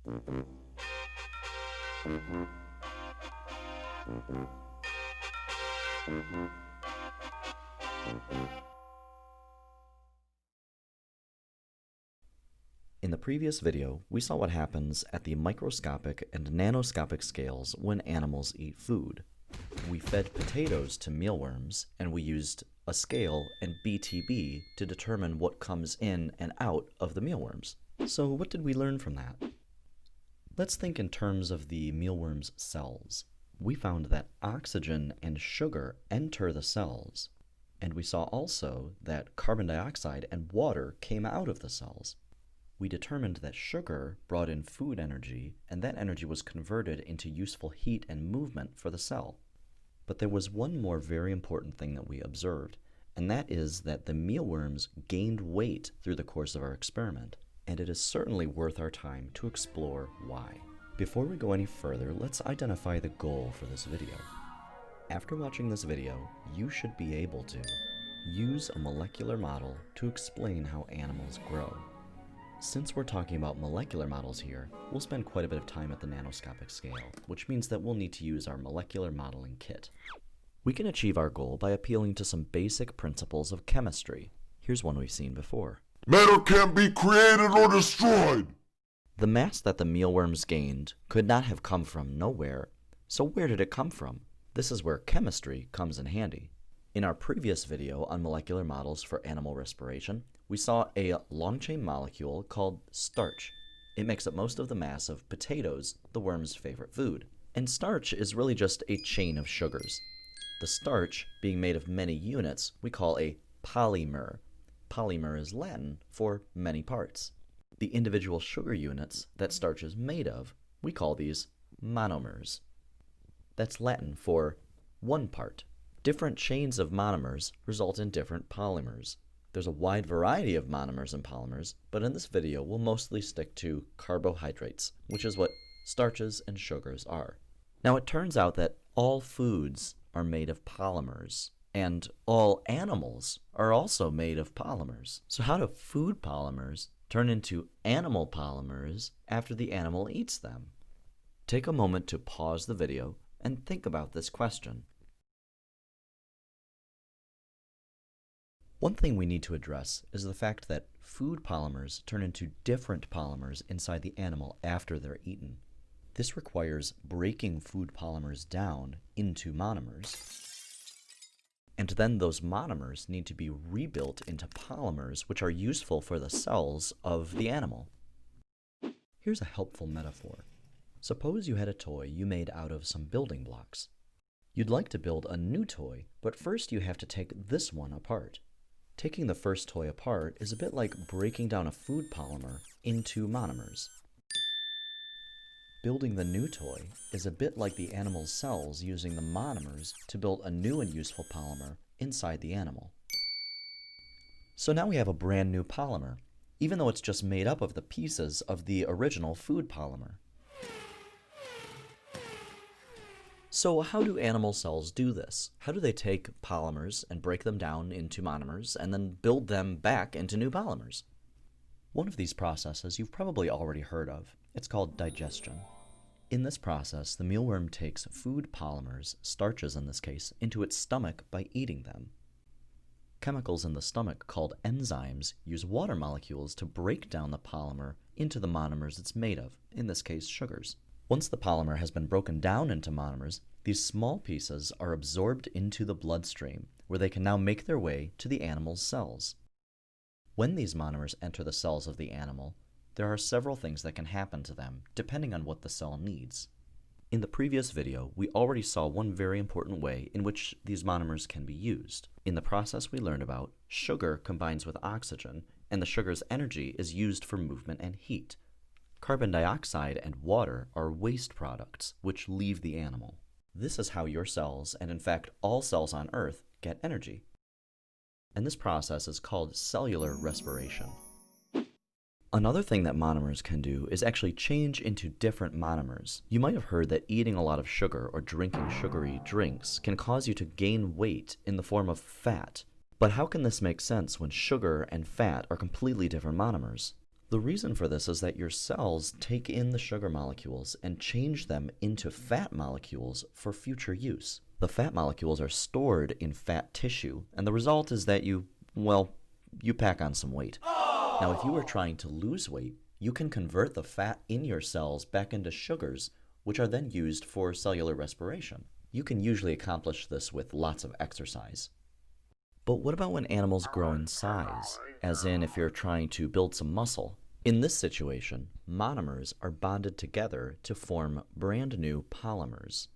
In the previous video, we saw what happens at the microscopic and nanoscopic scales when animals eat food. We fed potatoes to mealworms, and we used a scale and BTB to determine what comes in and out of the mealworms. So what did we learn from that? Let's think in terms of the mealworm's cells. We found that oxygen and sugar enter the cells, and we saw also that carbon dioxide and water came out of the cells. We determined that sugar brought in food energy, and that energy was converted into useful heat and movement for the cell. But there was one more very important thing that we observed, and that is that the mealworms gained weight through the course of our experiment, and it is certainly worth our time to explore why. Before we go any further, let's identify the goal for this video. After watching this video, you should be able to use a molecular model to explain how animals grow. Since we're talking about molecular models here, we'll spend quite a bit of time at the nanoscopic scale, which means that we'll need to use our molecular modeling kit. We can achieve our goal by appealing to some basic principles of chemistry. Here's one we've seen before. Matter can be created or destroyed. The mass that the mealworms gained could not have come from nowhere, so where did it come from? This is where chemistry comes in handy. In our previous video on molecular models for animal respiration, we saw a long-chain molecule called starch. It makes up most of the mass of potatoes, the worm's favorite food. And starch is really just a chain of sugars. The starch, being made of many units, we call a polymer. Polymer is Latin for many parts. The individual sugar units that starch is made of, we call these monomers. That's Latin for one part. Different chains of monomers result in different polymers. There's a wide variety of monomers and polymers, but in this video we'll mostly stick to carbohydrates, which is what starches and sugars are. Now it turns out that all foods are made of polymers, and all animals are also made of polymers. So how do food polymers turn into animal polymers after the animal eats them? Take a moment to pause the video and think about this question. One thing we need to address is the fact that food polymers turn into different polymers inside the animal after they're eaten. This requires breaking food polymers down into monomers. And then those monomers need to be rebuilt into polymers which are useful for the cells of the animal. Here's a helpful metaphor. Suppose you had a toy you made out of some building blocks. You'd like to build a new toy, but first you have to take this one apart. Taking the first toy apart is a bit like breaking down a food polymer into monomers. Building the new toy is a bit like the animal's cells using the monomers to build a new and useful polymer inside the animal. So now we have a brand new polymer, even though it's just made up of the pieces of the original food polymer. So how do animal cells do this? How do they take polymers and break them down into monomers and then build them back into new polymers? One of these processes you've probably already heard of. It's called digestion. In this process, the mealworm takes food polymers, starches in this case, into its stomach by eating them. Chemicals in the stomach called enzymes use water molecules to break down the polymer into the monomers it's made of, in this case sugars. Once the polymer has been broken down into monomers, these small pieces are absorbed into the bloodstream, where they can now make their way to the animal's cells. When these monomers enter the cells of the animal, there are several things that can happen to them, depending on what the cell needs. In the previous video, we already saw one very important way in which these monomers can be used. In the process we learned about, sugar combines with oxygen, and the sugar's energy is used for movement and heat. Carbon dioxide and water are waste products, which leave the animal. This is how your cells, and in fact all cells on Earth, get energy. And this process is called cellular respiration. Another thing that monomers can do is actually change into different monomers. You might have heard that eating a lot of sugar or drinking sugary drinks can cause you to gain weight in the form of fat. But how can this make sense when sugar and fat are completely different monomers? The reason for this is that your cells take in the sugar molecules and change them into fat molecules for future use. The fat molecules are stored in fat tissue, and the result is that you pack on some weight. Now, if you are trying to lose weight, you can convert the fat in your cells back into sugars, which are then used for cellular respiration. You can usually accomplish this with lots of exercise. But what about when animals grow in size, as in if you're trying to build some muscle? In this situation, monomers are bonded together to form brand new polymers.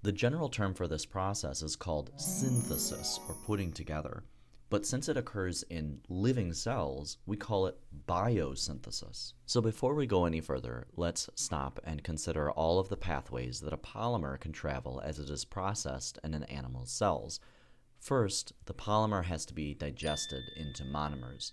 The general term for this process is called synthesis, or putting together. But since it occurs in living cells, we call it biosynthesis. So before we go any further, let's stop and consider all of the pathways that a polymer can travel as it is processed in an animal's cells. First, the polymer has to be digested into monomers.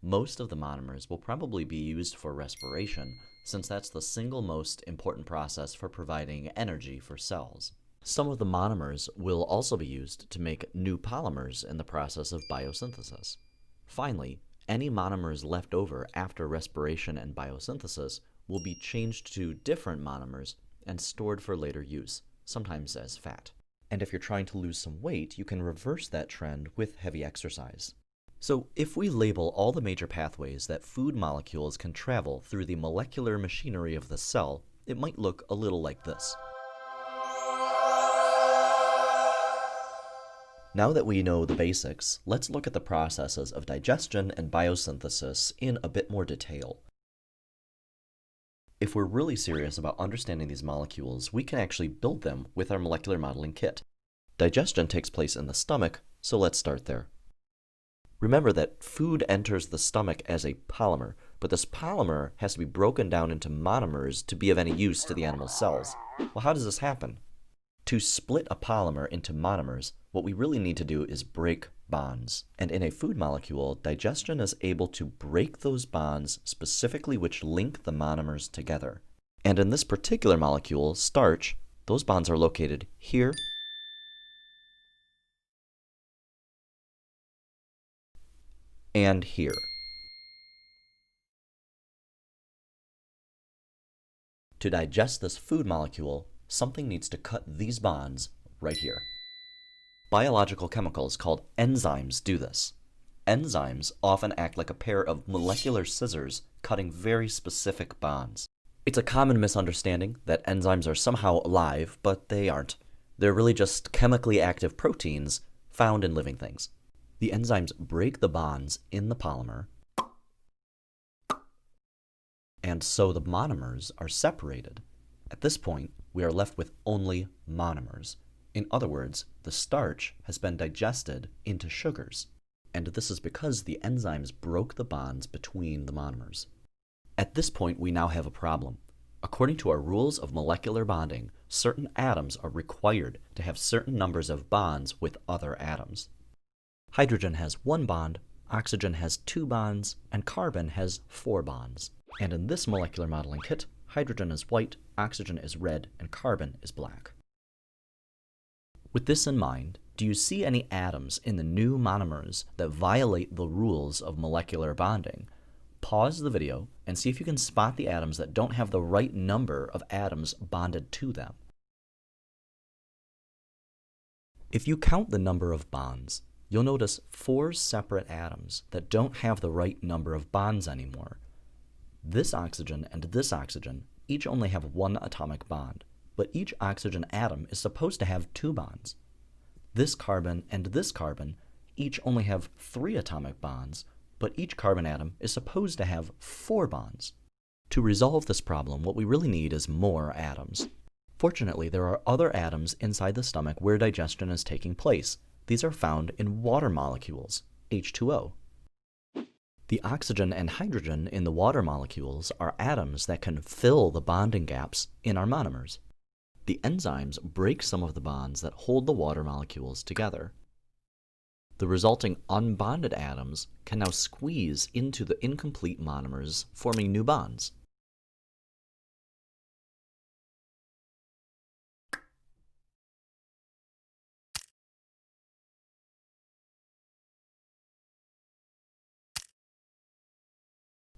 Most of the monomers will probably be used for respiration, since that's the single most important process for providing energy for cells. Some of the monomers will also be used to make new polymers in the process of biosynthesis. Finally, any monomers left over after respiration and biosynthesis will be changed to different monomers and stored for later use, sometimes as fat. And if you're trying to lose some weight, you can reverse that trend with heavy exercise. So if we label all the major pathways that food molecules can travel through the molecular machinery of the cell, it might look a little like this. Now that we know the basics, let's look at the processes of digestion and biosynthesis in a bit more detail. If we're really serious about understanding these molecules, we can actually build them with our molecular modeling kit. Digestion takes place in the stomach, so let's start there. Remember that food enters the stomach as a polymer, but this polymer has to be broken down into monomers to be of any use to the animal's cells. Well, how does this happen? To split a polymer into monomers, what we really need to do is break bonds. And in a food molecule, digestion is able to break those bonds specifically which link the monomers together. And in this particular molecule, starch, those bonds are located here and here. To digest this food molecule, something needs to cut these bonds right here. Biological chemicals called enzymes do this. Enzymes often act like a pair of molecular scissors cutting very specific bonds. It's a common misunderstanding that enzymes are somehow alive, but they aren't. They're really just chemically active proteins found in living things. The enzymes break the bonds in the polymer, and so the monomers are separated. At this point, we are left with only monomers. In other words, the starch has been digested into sugars, and this is because the enzymes broke the bonds between the monomers. At this point, we now have a problem. According to our rules of molecular bonding, certain atoms are required to have certain numbers of bonds with other atoms. Hydrogen has 1 bond, oxygen has 2 bonds, and carbon has 4 bonds. And in this molecular modeling kit, hydrogen is white, oxygen is red, and carbon is black. With this in mind, do you see any atoms in the new monomers that violate the rules of molecular bonding? Pause the video and see if you can spot the atoms that don't have the right number of atoms bonded to them. If you count the number of bonds, you'll notice 4 separate atoms that don't have the right number of bonds anymore. This oxygen and this oxygen each only have 1 atomic bond, but each oxygen atom is supposed to have 2 bonds. This carbon and this carbon each only have 3 atomic bonds, but each carbon atom is supposed to have 4 bonds. To resolve this problem, what we really need is more atoms. Fortunately, there are other atoms inside the stomach where digestion is taking place. These are found in water molecules, H2O. The oxygen and hydrogen in the water molecules are atoms that can fill the bonding gaps in our monomers. The enzymes break some of the bonds that hold the water molecules together. The resulting unbonded atoms can now squeeze into the incomplete monomers, forming new bonds.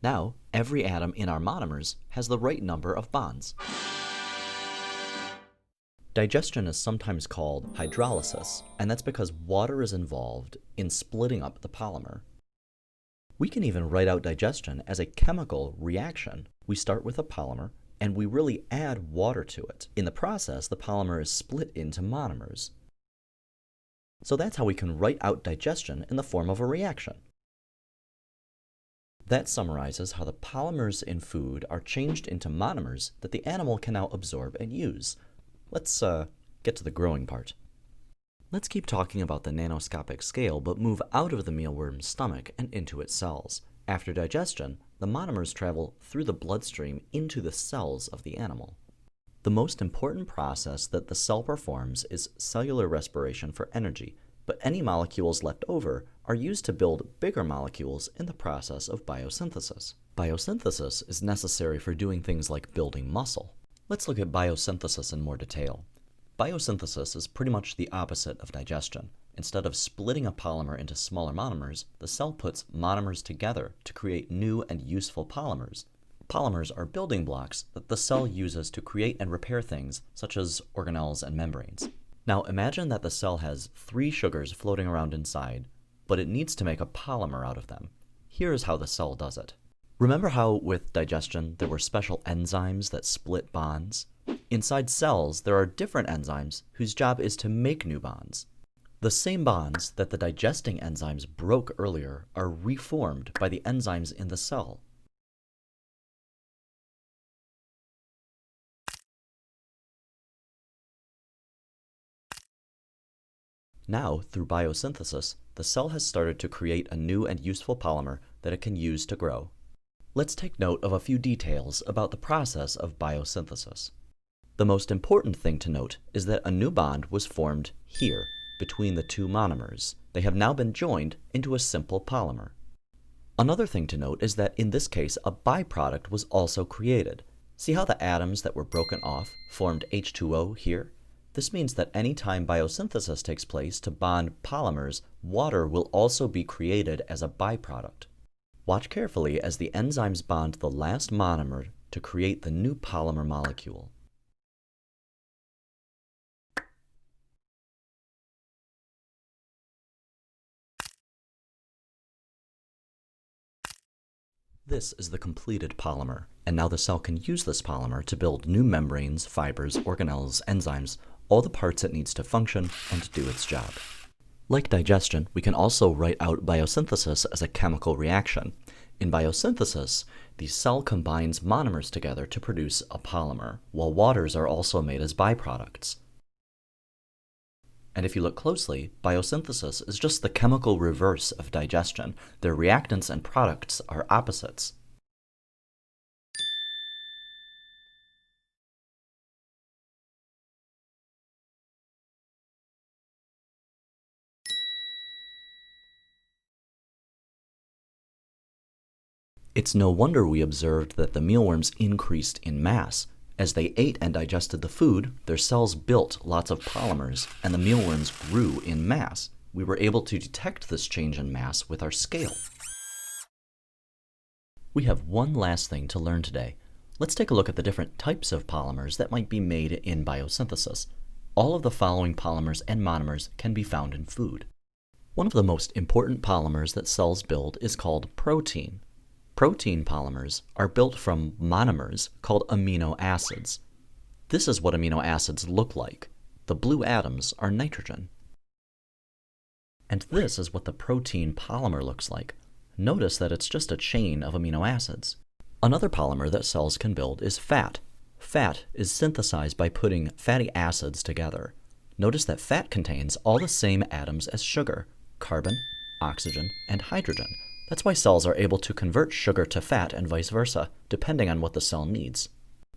Now, every atom in our monomers has the right number of bonds. Digestion is sometimes called hydrolysis, and that's because water is involved in splitting up the polymer. We can even write out digestion as a chemical reaction. We start with a polymer, and we really add water to it. In the process, the polymer is split into monomers. So that's how we can write out digestion in the form of a reaction. That summarizes how the polymers in food are changed into monomers that the animal can now absorb and use. Let's get to the growing part. Let's keep talking about the nanoscopic scale, but move out of the mealworm's stomach and into its cells. After digestion, the monomers travel through the bloodstream into the cells of the animal. The most important process that the cell performs is cellular respiration for energy, but any molecules left over are used to build bigger molecules in the process of biosynthesis. Biosynthesis is necessary for doing things like building muscle. Let's look at biosynthesis in more detail. Biosynthesis is pretty much the opposite of digestion. Instead of splitting a polymer into smaller monomers, the cell puts monomers together to create new and useful polymers. Polymers are building blocks that the cell uses to create and repair things, such as organelles and membranes. Now imagine that the cell has 3 sugars floating around inside, but it needs to make a polymer out of them. Here's how the cell does it. Remember how with digestion there were special enzymes that split bonds? Inside cells, there are different enzymes whose job is to make new bonds. The same bonds that the digesting enzymes broke earlier are reformed by the enzymes in the cell. Now, through biosynthesis, the cell has started to create a new and useful polymer that it can use to grow. Let's take note of a few details about the process of biosynthesis. The most important thing to note is that a new bond was formed here, between the 2 monomers. They have now been joined into a simple polymer. Another thing to note is that in this case, a byproduct was also created. See how the atoms that were broken off formed H2O here? This means that any time biosynthesis takes place to bond polymers, water will also be created as a byproduct. Watch carefully as the enzymes bond the last monomer to create the new polymer molecule. This is the completed polymer, and now the cell can use this polymer to build new membranes, fibers, organelles, enzymes, all the parts it needs to function and do its job. Like digestion, we can also write out biosynthesis as a chemical reaction. In biosynthesis, the cell combines monomers together to produce a polymer, while waters are also made as byproducts. And if you look closely, biosynthesis is just the chemical reverse of digestion. Their reactants and products are opposites. It's no wonder we observed that the mealworms increased in mass. As they ate and digested the food, their cells built lots of polymers, and the mealworms grew in mass. We were able to detect this change in mass with our scale. We have one last thing to learn today. Let's take a look at the different types of polymers that might be made in biosynthesis. All of the following polymers and monomers can be found in food. One of the most important polymers that cells build is called protein. Protein polymers are built from monomers called amino acids. This is what amino acids look like. The blue atoms are nitrogen. And this is what the protein polymer looks like. Notice that it's just a chain of amino acids. Another polymer that cells can build is fat. Fat is synthesized by putting fatty acids together. Notice that fat contains all the same atoms as sugar: carbon, oxygen, and hydrogen. That's why cells are able to convert sugar to fat and vice versa, depending on what the cell needs.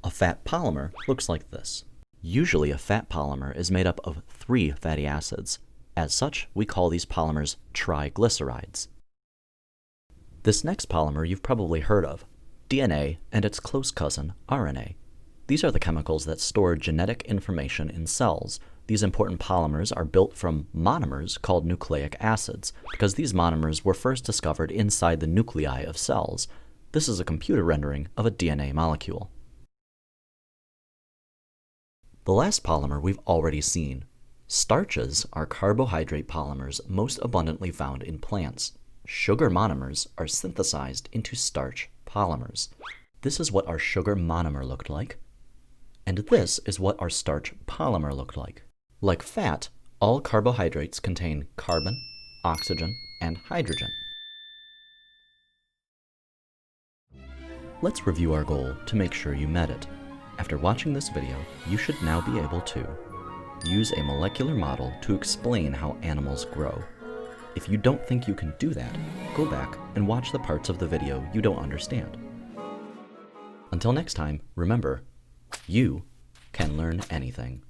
A fat polymer looks like this. Usually a fat polymer is made up of 3 fatty acids. As such, we call these polymers triglycerides. This next polymer you've probably heard of: DNA and its close cousin, RNA. These are the chemicals that store genetic information in cells. These important polymers are built from monomers called nucleic acids, because these monomers were first discovered inside the nuclei of cells. This is a computer rendering of a DNA molecule. The last polymer we've already seen. Starches are carbohydrate polymers most abundantly found in plants. Sugar monomers are synthesized into starch polymers. This is what our sugar monomer looked like, and this is what our starch polymer looked like. Like fat, all carbohydrates contain carbon, oxygen, and hydrogen. Let's review our goal to make sure you met it. After watching this video, you should now be able to use a molecular model to explain how animals grow. If you don't think you can do that, go back and watch the parts of the video you don't understand. Until next time, remember, you can learn anything.